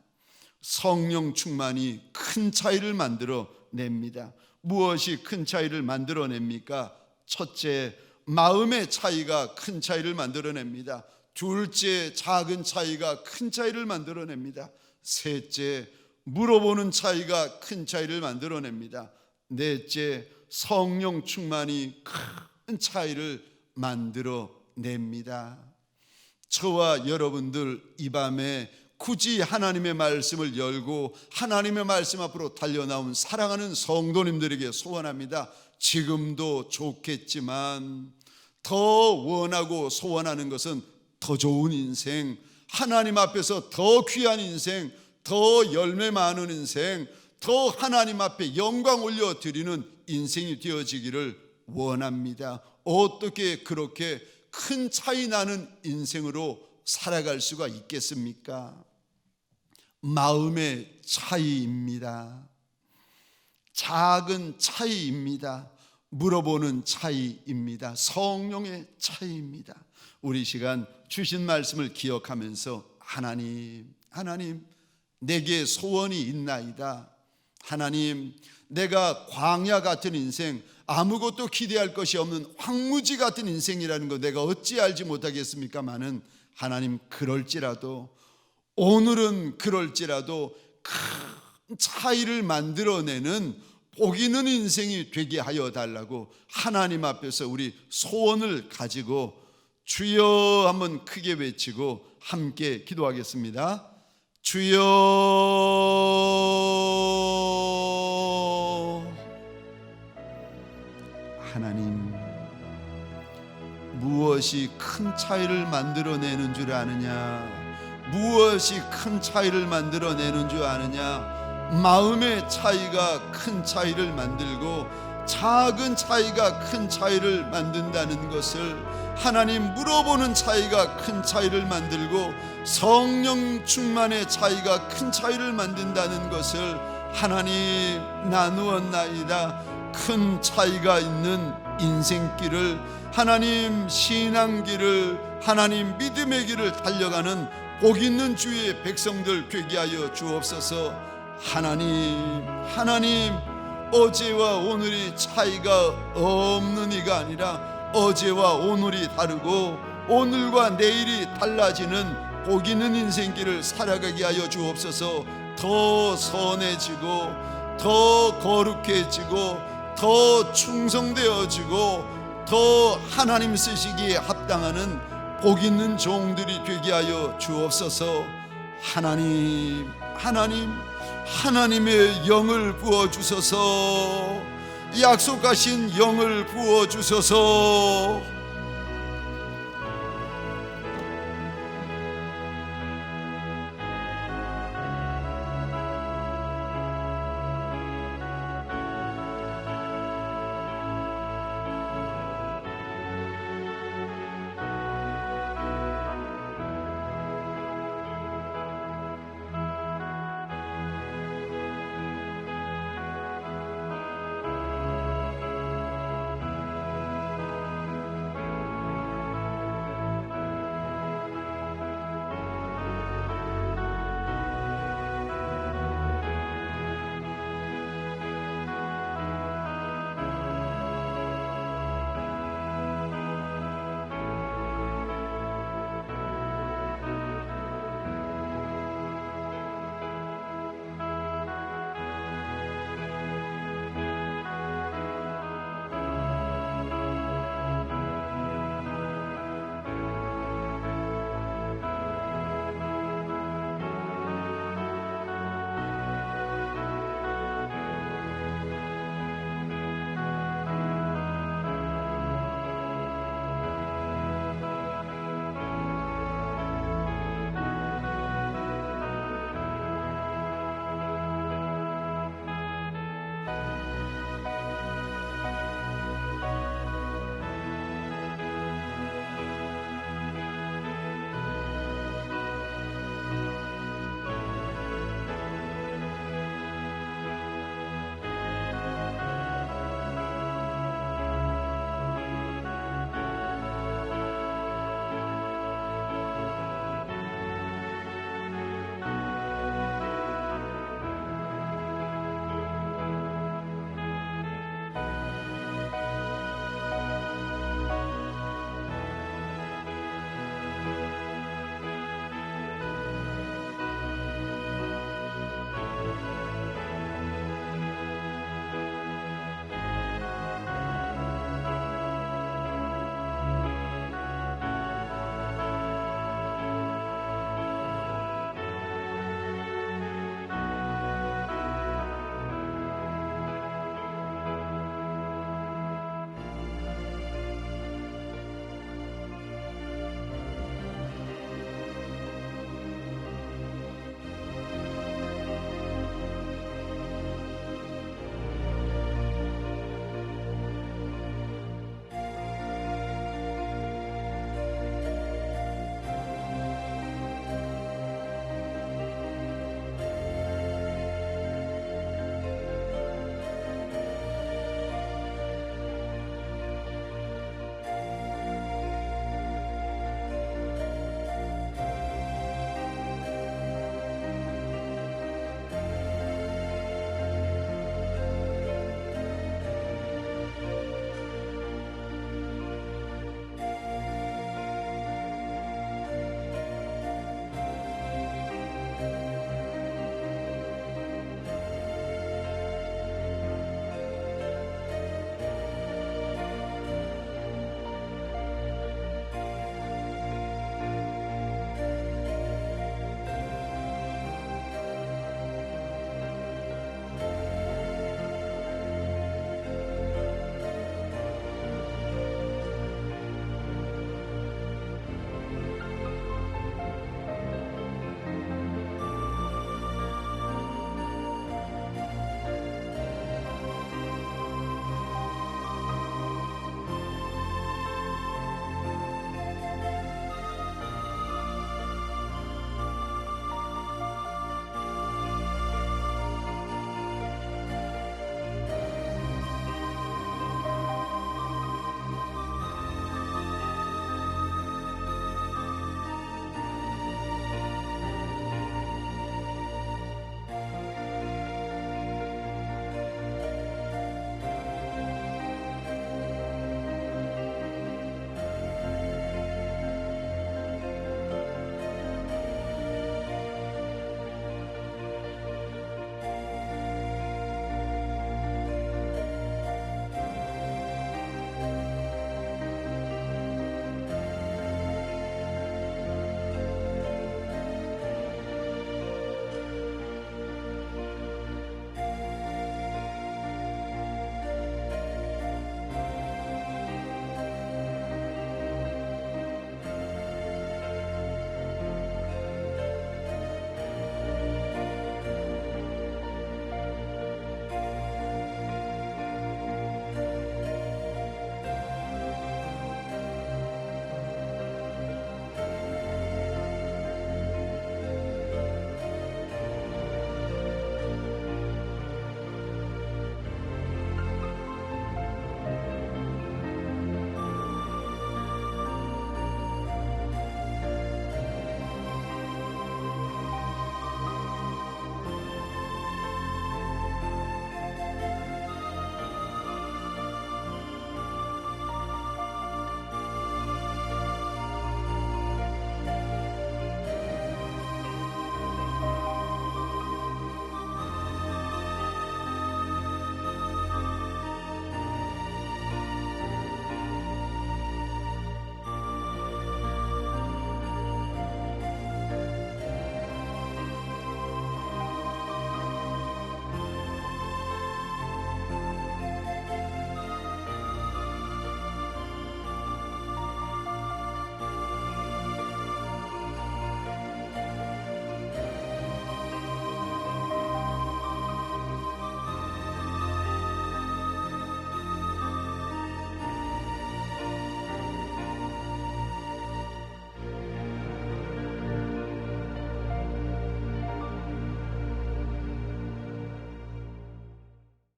성령 충만이 큰 차이를 만들어 냅니다. 무엇이 큰 차이를 만들어 냅니까? 첫째, 마음의 차이가 큰 차이를 만들어냅니다. 둘째, 작은 차이가 큰 차이를 만들어냅니다. 셋째, 물어보는 차이가 큰 차이를 만들어냅니다. 넷째, 성령 충만이 큰 차이를 만들어냅니다. 저와 여러분들 이 밤에 굳이 하나님의 말씀을 열고 하나님의 말씀 앞으로 달려나온 사랑하는 성도님들에게 소원합니다. 지금도 좋겠지만 더 원하고 소원하는 것은 더 좋은 인생, 하나님 앞에서 더 귀한 인생, 더 열매 많은 인생, 더 하나님 앞에 영광 올려드리는 인생이 되어지기를 원합니다. 어떻게 그렇게 큰 차이 나는 인생으로 살아갈 수가 있겠습니까? 마음의 차이입니다. 작은 차이입니다. 물어보는 차이입니다. 성령의 차이입니다. 우리 시간 주신 말씀을 기억하면서 하나님 내게 소원이 있나이다. 하나님, 내가 광야 같은 인생, 아무것도 기대할 것이 없는 황무지 같은 인생이라는 거 내가 어찌 알지 못하겠습니까마는 하나님, 그럴지라도 오늘은 그럴지라도 큰 차이를 만들어내는 복 있는 인생이 되게 하여 달라고 하나님 앞에서 우리 소원을 가지고 주여 한번 크게 외치고 함께 기도하겠습니다. 주여, 하나님, 무엇이 큰 차이를 만들어내는 줄 아느냐? 무엇이 큰 차이를 만들어내는 줄 아느냐? 마음의 차이가 큰 차이를 만들고 작은 차이가 큰 차이를 만든다는 것을, 하나님, 물어보는 차이가 큰 차이를 만들고 성령 충만의 차이가 큰 차이를 만든다는 것을 하나님 나누었나이다. 큰 차이가 있는 인생길을, 하나님 신앙길을, 하나님 믿음의 길을 달려가는 복 있는 주의 백성들 되게 하여 주옵소서. 하나님, 어제와 오늘이 차이가 없는 이가 아니라 어제와 오늘이 다르고 오늘과 내일이 달라지는 복 있는 인생길을 살아가게 하여 주옵소서. 더 선해지고 더 거룩해지고 더 충성되어지고 더 하나님 쓰시기에 합당하는 복 있는 종들이 되게 하여 주옵소서. 하나님의 영을 부어주소서. 약속하신 영을 부어주소서.